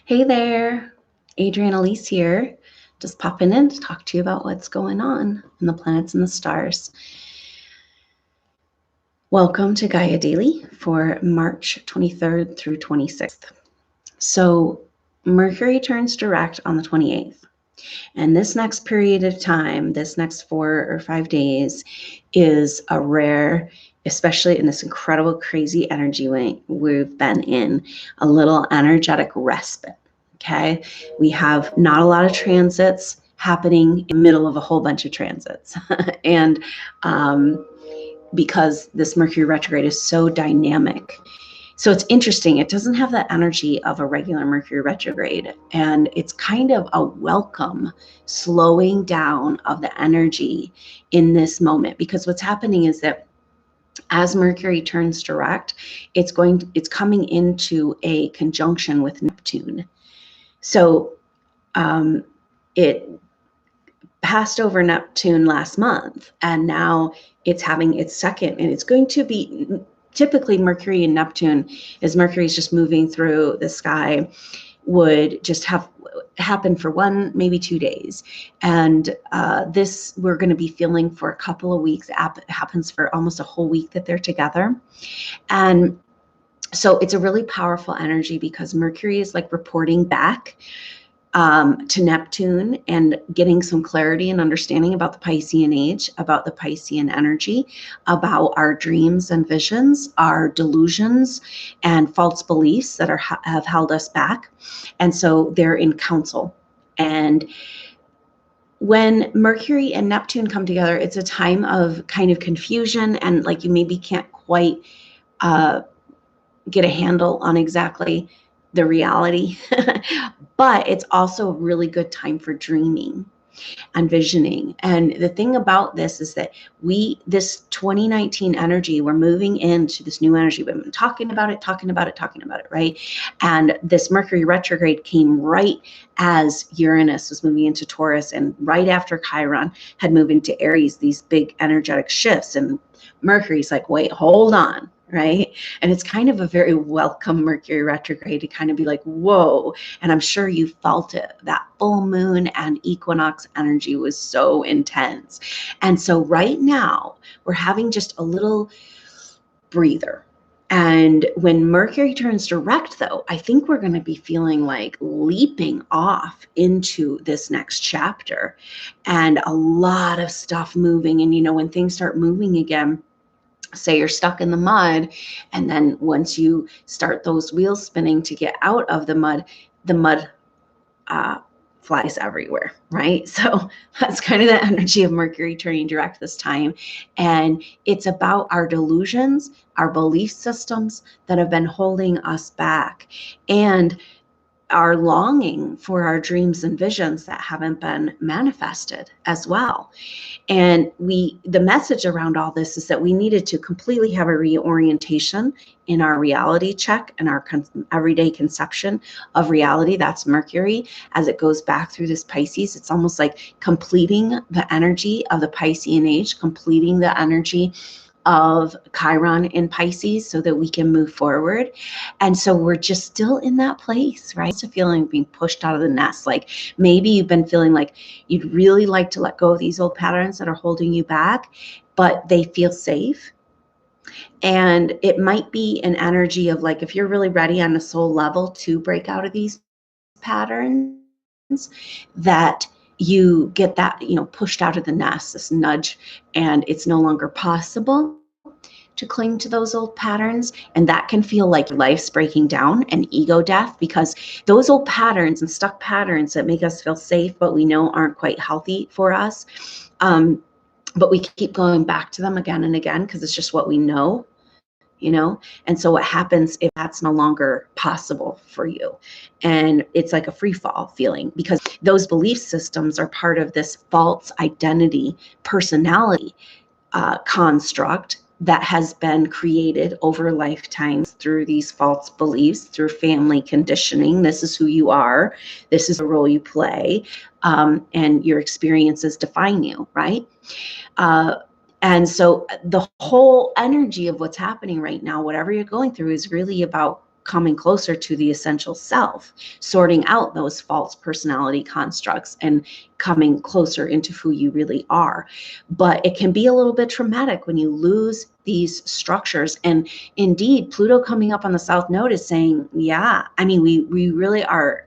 Hey there, Adrienne Elise here, just popping in to talk to you about what's going on in the planets and the stars. Welcome to Gaia Daily for March 23rd through 26th. So Mercury turns direct on the 28th. And this next period of time, this next 4 or 5 days, is a rare, especially in this incredible, crazy energy we've been in, a little energetic respite. Okay, we have not a lot of transits happening in the middle of a whole bunch of transits. And because this Mercury retrograde is so dynamic. So it's interesting. It doesn't have the energy of a regular Mercury retrograde. And it's kind of a welcome slowing down of the energy in this moment. Because what's happening is that as Mercury turns direct, it's coming into a conjunction with Neptune. So it passed over Neptune last month, and now it's having its second, and it's going to be typically Mercury and Neptune, as Mercury's just moving through the sky, would just happen for 1, maybe 2 days. And this we're going to be feeling for a couple of weeks. It happens for almost a whole week that they're together. And so it's a really powerful energy because Mercury is like reporting back to Neptune and getting some clarity and understanding about the Piscean age, about the Piscean energy, about our dreams and visions, our delusions and false beliefs that have held us back. And so they're in council. And when Mercury and Neptune come together, it's a time of kind of confusion, and like you maybe can't quite get a handle on exactly the reality, but it's also a really good time for dreaming and visioning. And the thing about this is that this 2019 energy, we're moving into this new energy. We've been talking about it, right? And this Mercury retrograde came right as Uranus was moving into Taurus, and right after Chiron had moved into Aries, these big energetic shifts. And Mercury's like, wait, hold on. Right. And it's kind of a very welcome Mercury retrograde to kind of be like, whoa. And I'm sure you felt it. That full moon and equinox energy was so intense. And so right now we're having just a little breather. And when Mercury turns direct, though, I think we're going to be feeling like leaping off into this next chapter, and a lot of stuff moving. And, when things start moving again, say you're stuck in the mud, and then once you start those wheels spinning to get out of the mud flies everywhere, right? So that's kind of the energy of Mercury turning direct this time. And it's about our delusions, our belief systems that have been holding us back, and our longing for our dreams and visions that haven't been manifested as well. And the message around all this is that we needed to completely have a reorientation in our reality check and our everyday conception of reality. That's Mercury as it goes back through this Pisces. It's almost like completing the energy of the Piscean age, completing the energy of Chiron in Pisces so that we can move forward. And so we're just still in that place, right? It's a feeling of being pushed out of the nest. Like maybe you've been feeling like you'd really like to let go of these old patterns that are holding you back, but they feel safe. And it might be an energy of like, if you're really ready on a soul level to break out of these patterns, that you get that, pushed out of the nest, this nudge, and it's no longer possible to cling to those old patterns. And that can feel like life's breaking down and ego death, because those old patterns and stuck patterns that make us feel safe, but we know aren't quite healthy for us. But we keep going back to them again and again because it's just what we know. And so what happens if that's no longer possible for you? And it's like a free fall feeling, because those belief systems are part of this false identity, personality construct that has been created over lifetimes through these false beliefs, through family conditioning. This is who you are. This is the role you play. And your experiences define you, right? And so the whole energy of what's happening right now, whatever you're going through, is really about coming closer to the essential self, sorting out those false personality constructs and coming closer into who you really are. But it can be a little bit traumatic when you lose these structures. And indeed, Pluto coming up on the South Node is saying, yeah, I mean, we really are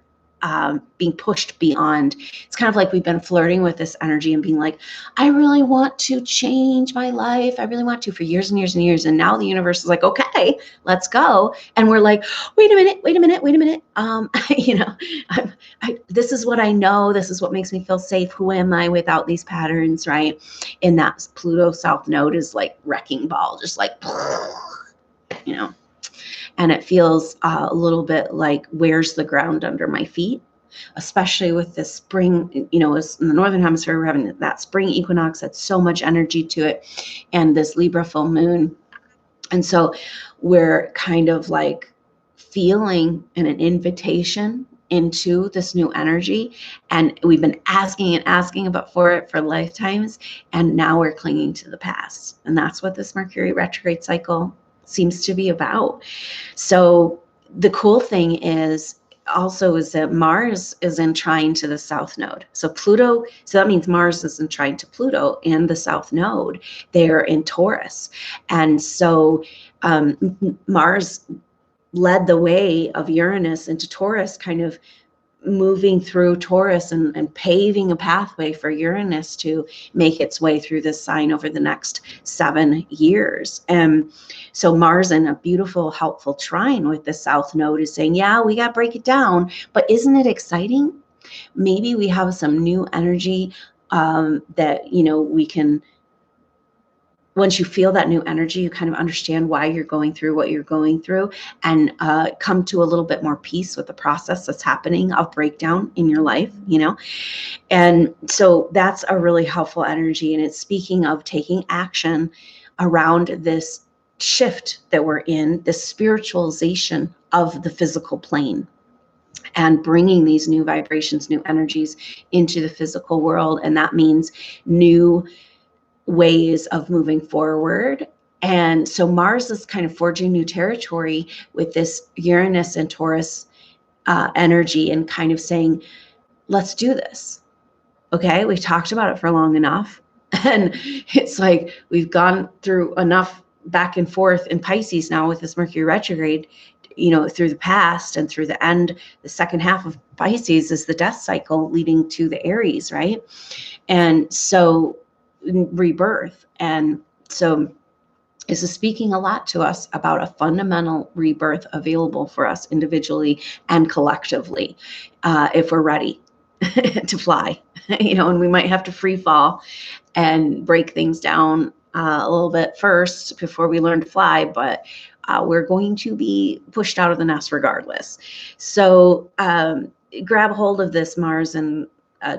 being pushed beyond. It's kind of like we've been flirting with this energy and being like, I really want to change my life. I really want to, for years and years and years. And now the universe is like, okay, let's go. And we're like, wait a minute. You know, this is what I know. This is what makes me feel safe. Who am I without these patterns, right? And that Pluto South Node is like wrecking ball, just like, you know. And it feels a little bit like, where's the ground under my feet? Especially with this spring, you know, in the Northern Hemisphere, we're having that spring equinox that's so much energy to it, and this Libra full moon. And so we're kind of like feeling an invitation into this new energy. And we've been asking and asking about for it for lifetimes. And now we're clinging to the past. And that's what this Mercury retrograde cycle seems to be about. So the cool thing is also is that Mars is in trine to the South Node. So Pluto, so that means Mars is in trine to Pluto and the South Node. They're in Taurus. And so Mars led the way of Uranus into Taurus, kind of moving through Taurus and paving a pathway for Uranus to make its way through this sign over the next 7 years. And so Mars in a beautiful, helpful trine with the South Node is saying, yeah, we got to break it down, but isn't it exciting? Maybe we have some new energy that, you know, we can, once you feel that new energy, you kind of understand why you're going through what you're going through, and come to a little bit more peace with the process that's happening of breakdown in your life, you know? And so that's a really helpful energy. And it's speaking of taking action around this shift that we're in, the spiritualization of the physical plane, and bringing these new vibrations, new energies into the physical world. And that means new ways of moving forward. And so Mars is kind of forging new territory with this Uranus and Taurus energy, and kind of saying, let's do this. Okay, we've talked about it for long enough. And it's like we've gone through enough back and forth in Pisces now with this Mercury retrograde, you know, through the past and through the end. The second half of Pisces is the death cycle leading to the Aries, right? And so rebirth. And so this is speaking a lot to us about a fundamental rebirth available for us individually and collectively, if we're ready to fly, you know. And we might have to free fall and break things down a little bit first before we learn to fly, but we're going to be pushed out of the nest regardless. So grab hold of this Mars and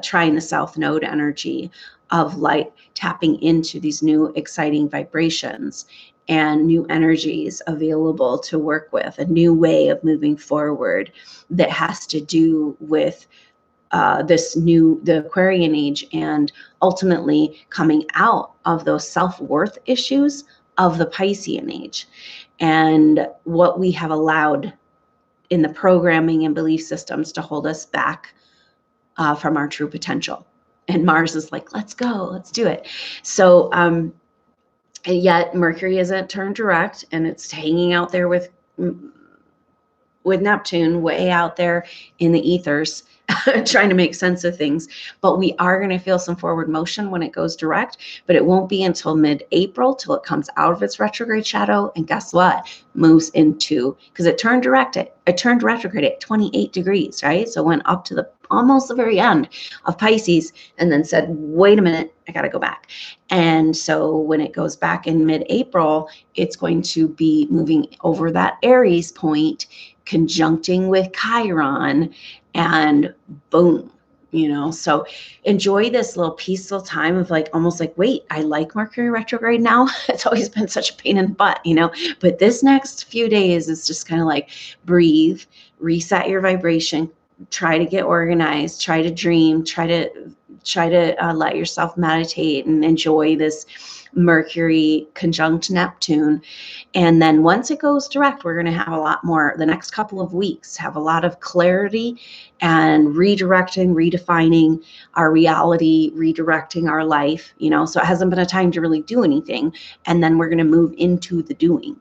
trine the South Node energy of light, tapping into these new exciting vibrations and new energies available to work with, a new way of moving forward that has to do with the Aquarian age, and ultimately coming out of those self-worth issues of the Piscean age, and what we have allowed in the programming and belief systems to hold us back from our true potential. And Mars is like, let's go, let's do it. So, and yet Mercury isn't turned direct, and it's hanging out there with Neptune way out there in the ethers, trying to make sense of things. But we are going to feel some forward motion when it goes direct, but it won't be until mid-April till it comes out of its retrograde shadow. And guess what? Moves into, because it turned retrograde at 28 degrees, right? So it went up to almost the very end of Pisces, and then said, wait a minute, I got to go back. And so when it goes back in mid-April, it's going to be moving over that Aries point, conjuncting with Chiron, and boom, you know. So enjoy this little peaceful time of like, almost like, wait, I like Mercury retrograde now. It's always been such a pain in the butt, you know, but this next few days is just kind of like breathe, reset your vibration, try to get organized, try to dream, try to let yourself meditate and enjoy this Mercury conjunct Neptune. And then once it goes direct, we're going to have a lot more, the next couple of weeks, have a lot of clarity and redirecting, redefining our reality, redirecting our life, you know, so it hasn't been a time to really do anything. And then we're going to move into the doing.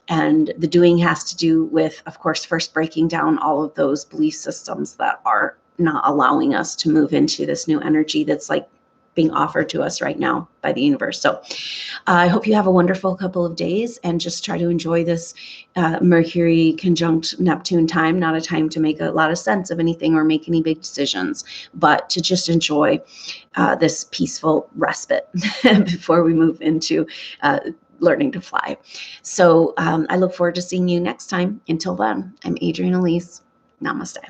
And the doing has to do with, of course, first breaking down all of those belief systems that are not allowing us to move into this new energy that's like being offered to us right now by the universe. So I hope you have a wonderful couple of days and just try to enjoy this Mercury conjunct Neptune time, not a time to make a lot of sense of anything or make any big decisions, but to just enjoy this peaceful respite before we move into learning to fly. So I look forward to seeing you next time. Until then, I'm Adrienne Elise. Namaste.